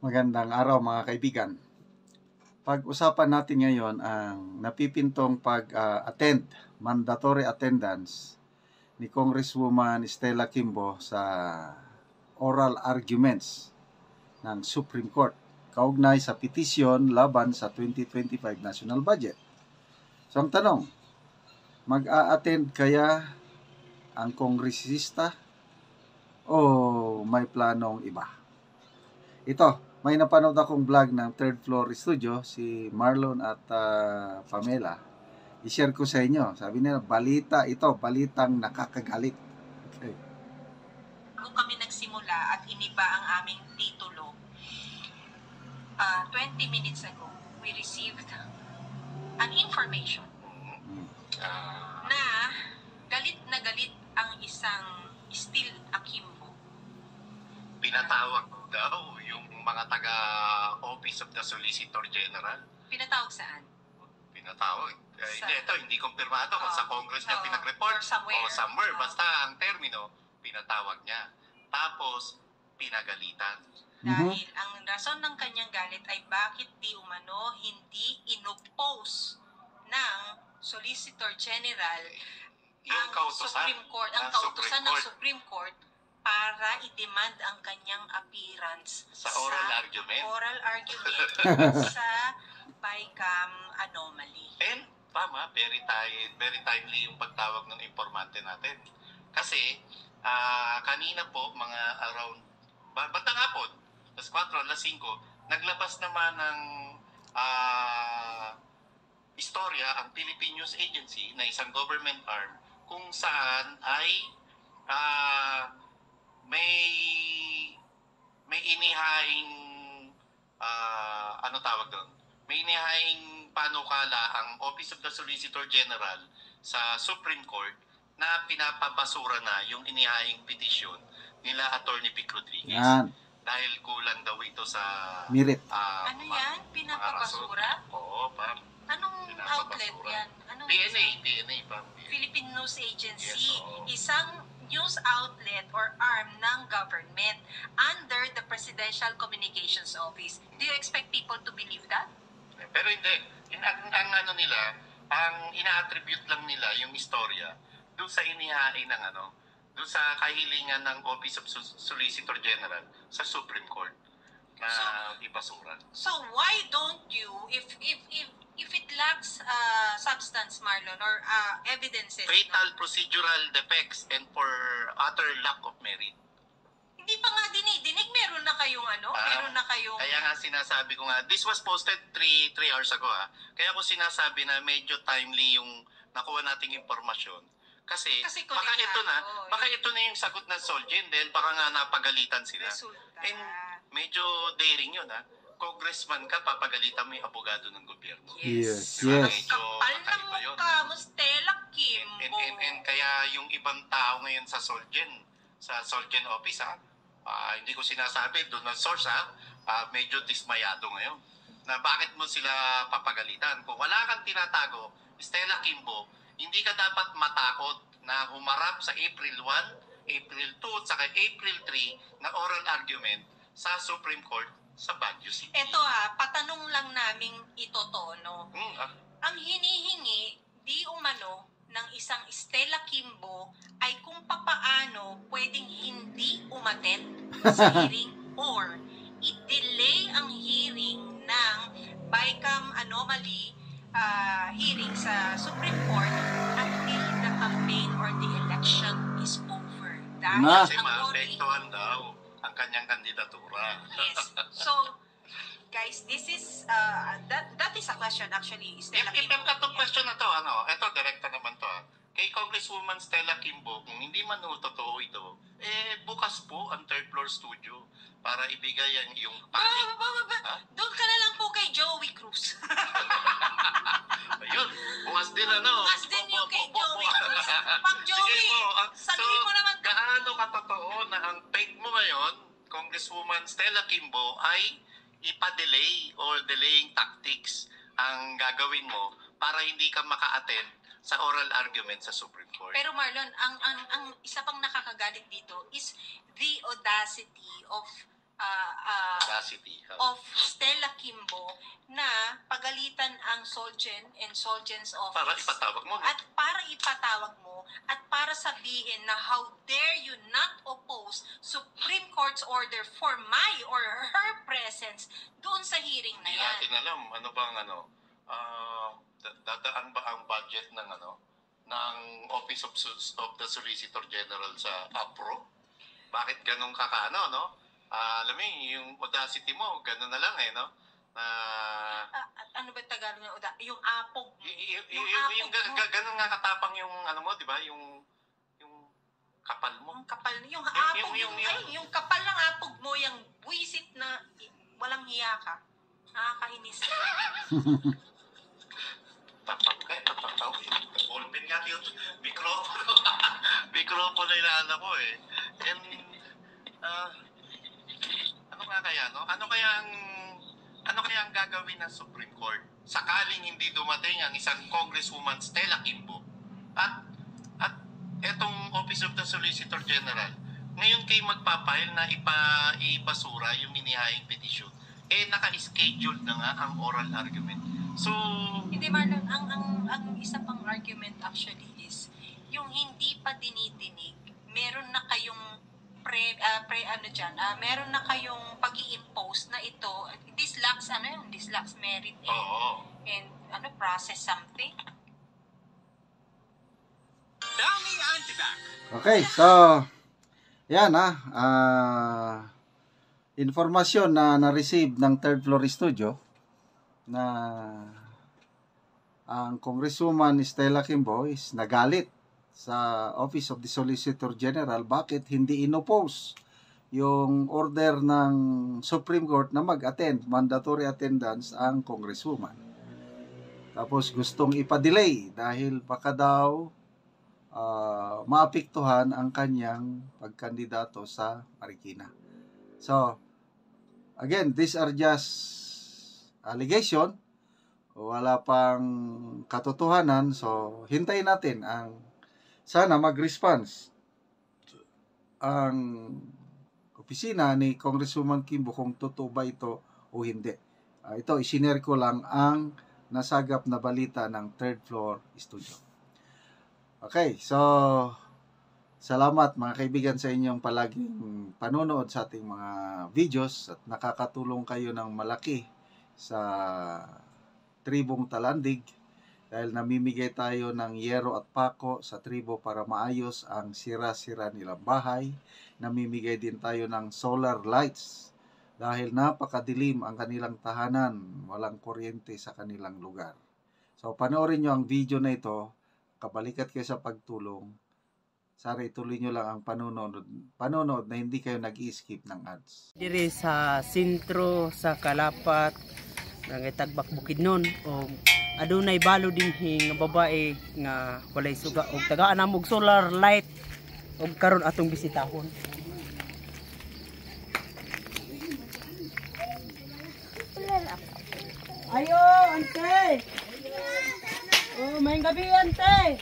Magandang araw mga kaibigan. Pag-usapan natin ngayon ang napipintong pag-attend, mandatory attendance ni Congresswoman Stella Kimbo sa oral arguments ng Supreme Court kaugnay sa petisyon laban sa 2025 national budget. So ang tanong, mag-a-attend kaya ang kongresista o may planong iba? Ito, may napanood akong vlog ng Third Floor Studio, si Marlon at Pamela. I-share ko sa inyo. Sabi nila, balita ito, balitang nakakagalit. Okay. Bago kami nagsimula at iniba ang aming titulo, 20 minutes ago, we received an information na galit ang isang Steel Akimbo. Pinatawag daw yung mga taga-Office of the Solicitor General. Pinatawag saan? Pinatawag. Hindi kumpirmado kung sa Congress niya pinag-report or somewhere. Basta ang termino, pinatawag niya. Tapos, pinagalitan. Dahil ang rason ng kanyang galit ay bakit di umano hindi inopose ng Solicitor General Yung kautusan, Supreme Court, ang kautusan ng Supreme Court para i-demand ang kanyang appearance sa oral argument sa BICAM anomaly. And tama, very timely yung pagtawag ng informante natin. Kasi kanina po mga around bandang hapon, alas 4, alas 5, naglabas naman ng istorya ang Philippine News Agency na isang government arm kung saan ay may inihaing may inihaing panukala ang Office of the Solicitor General sa Supreme Court na pinapabasura na yung inihaing petition nila Attorney Vic Rodriguez. Yan. Dahil kulang daw ito sa merit. Ano yan? Pinapabasura? Oo, Pam. Anong outlet yan? PNA, Pam. Philippine News Agency. Yes, Isang news outlet or arm ng government under the Presidential Communications Office. Do you expect people to believe that? Pero hindi. Ang ina-attribute lang nila yung istorya doon sa inihain ng doon sa kahilingan ng Office of Solicitor General sa Supreme Court na ibasura. So why don't you, if it lacks substance, Marlon, or evidences, fatal procedural defects and for utter lack of merit. Hindi pa nga dinidinig, meron na kayong Kaya nga sinasabi ko nga, this was posted 3 hours ago Kaya ko sinasabi na medyo timely yung nakuha nating impormasyon. Kasi baka ito na yung sagot ng Solgen dahil baka nga napagalitan sila. And medyo daring yun Congressman ka, papagalitan mo yung abogado ng gobyerno. Yes. Kapal na mukha mo, Stella Kimbo. And kaya yung ibang tao ngayon sa Solgen office hindi ko sinasabi doon na source medyo dismayado ngayon na bakit mo sila papagalitan. Kung wala kang tinatago, Stella Kimbo, hindi ka dapat matakot na humarap sa April 1, April 2, at saka April 3 na oral argument sa Supreme Court sa Baguio City. Ito patanong lang naming itotono. Ang hinihingi di umano ng isang Stella Kimbo ay kung papaano pwedeng hindi umattend sa hearing or i-delay ang hearing ng BICAM anomaly hearing sa Supreme Court until the campaign or the election is over. Dahil Kasi maapektuhan daw ang kanyang kandidatura. Yes. So, guys, this is that is a question actually. Stella Kimbo. Itong question na to, ito direkta naman to Kay Congresswoman Stella Kimbo, kung hindi man totoo ito, bukas po ang Third Floor Studio para ibigay ang iyong Doon ka na lang po kay Joey Cruz. Ayun, bukas din Bukas din yung kay Joey Cruz. Ma'am Joey, sabihin mo naman. Gaano katotoo na ang take mo ngayon, Congresswoman Stella Kimbo, ay ipa-delay or delaying tactics ang gagawin mo para hindi ka maka-attend sa oral argument sa Supreme Court. Pero Marlon, ang isa pang nakakagalit dito is the audacity of audacity of Stella Kimbo na pagalitan ang Solgen and Solgen's office. para ipatawag mo. At para ipatawag mo at para sabihin na how dare you not oppose Supreme Court's order for my or her presence doon sa hearing na Hindi yan. natin alam ano bang dadaan ba ang budget ng ng Office of the Solicitor General sa APRO? Bakit ganun kakano, no? Alam mo yung audacity mo, ganun na lang no? Ano ba Tagalog ng uda? Yung apog. Yung ganun nga katapang yung mo, di ba? Yung kapal mo. Yung kapal, yung apog, yung kapal ng apog mo, yung buwisit na walang hiya ka. Nakakainis. Ballpen nga yung mikropono. Mikropono na inaala ko And, ano nga kaya, no? Ano kaya ang gagawin ng Supreme Court sakaling hindi dumating ang isang Congresswoman Stella Kimbo at etong Office of the Solicitor General ngayon kayo magpapahil na ipasura yung inihaing petition naka-schedule na nga ang oral argument. So, Hindi Marlon, ang isa pang argument actually is yung hindi pa dinidinig, meron na kayong meron na kayong pag-i-impose na ito, this lacks merit and process something. Okay, so yan informasyon na na-receive ng Third Floor Studio na ang Congresswoman Stella Kimbo is nagalit sa Office of the Solicitor General bakit hindi inopose yung order ng Supreme Court na mag-attend, mandatory attendance ang Congresswoman. Tapos gustong ipa-delay dahil baka daw maapektuhan ang kanyang pagkandidato sa Marikina. So, again, these are just allegation. Wala pang katotohanan. So, hintayin natin sana mag-response ang opisina ni Congresswoman Kimbo kung totoo ba ito o hindi. Ito, isinare ko lang ang nasagap na balita ng Third Floor Studio. Okay, so salamat mga kaibigan sa inyong palaging panonood sa ating mga videos at nakakatulong kayo ng malaki sa tribong Talandig dahil namimigay tayo ng yero at pako sa tribo para maayos ang sira-sira nilang bahay. Namimigay din tayo ng solar lights dahil napakadilim ang kanilang tahanan, walang kuryente sa kanilang lugar. So panoorin nyo ang video na ito, kabalikat kayo sa pagtulong. Sana ituloy nyo lang ang panonood na hindi kayo nag-i-skip ng ads. Diri sa sentro sa Kalapat ng Tagbak Bukidnon o adunay balo din nga babae nga walay suga og tagaan na og solar light og karon atong bisitahon. Ayo, ante. Oh, may gabi ante.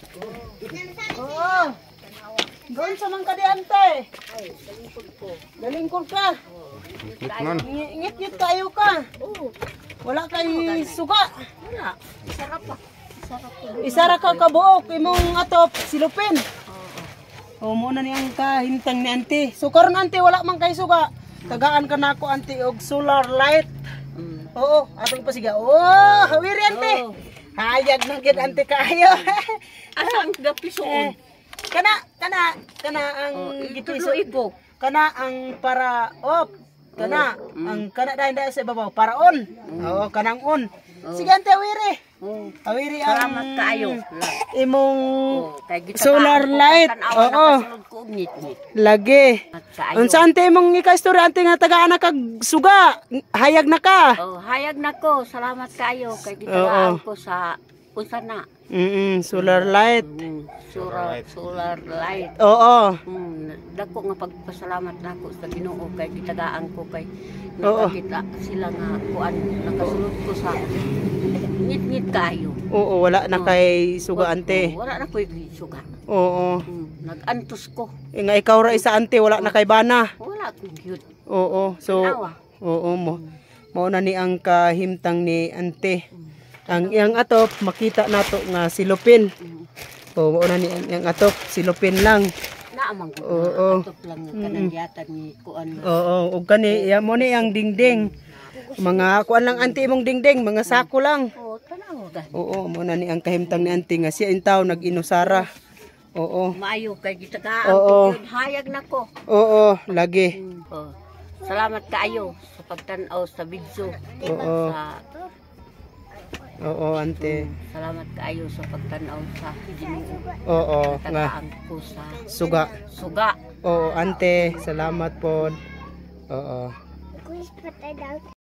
Oh. Doon sa mga kadiante. Dalingkod ka. Ngit-ngit kayo ka. Wala kay suga. Wala. Isara ka kabuok. Imong atop silupin. O muna niyang kahintang ni ante. So karon ante wala man kay suga. Tagaan ka na ako ante og solar light. Oo, atong pasiga. Oh, hawiri ante. Hayag na gid ante kayo. Asang gapisoon. Kana ang gipiso ipo. Kana ang para op. Kana ang kana dahil sa ibabaw para on. Oo, kanang on. Sige ante awiri. Awiri ang Salamat kayo. imong solar light. Oo. Lagi. Unsa ante imong ika-istorya ante nga tagaan na kag suga. Hayag na ka. Oh, hayag na ko. Salamat kayo kay gitagaan ko sa unsa na. Solar light. Solar light. Oo. Dako nga pagpasalamat nako sa Ginoo kay gitagaan ko kay nakakita sila nga kuan nakasulod ko sa ngit-ngit kayo. Oo, wala na kay suga ante. Wala na koy suga. Oo. Nag-antos ko. Nga ikaw ra isa ante wala na kay bana. Wala ko gyud. Oo. So Oo mo. Mao na ni ang kahimtang ni ante. Ang iyang atop makita nato nga silupin. Oo, mao na ni ang iyang atop silupin lang. Naamang ko. Oo. Atop lang nga kanangyatan ni kuan. Oo, ug kani ya mo ni ang dingding. Mga kuan lang ante imong dingding, mga sako lang. Oo, tanaw da. Oo, mo na ni ang kahimtang ni ante nga siya intaw nag-inusara. Oo. Maayo kay gitagaan Oo. ko yun. Hayag na ko. Oo, lagi. Oh. Salamat kaayo sa pagtan-aw sa video. Oo. Sa Oo, ante. salamat kaayo sa pagtan-aw sa Ginoo. Oo, nga Tagaan ko sa suga. suga. Oo, ante, salamat po. Oo.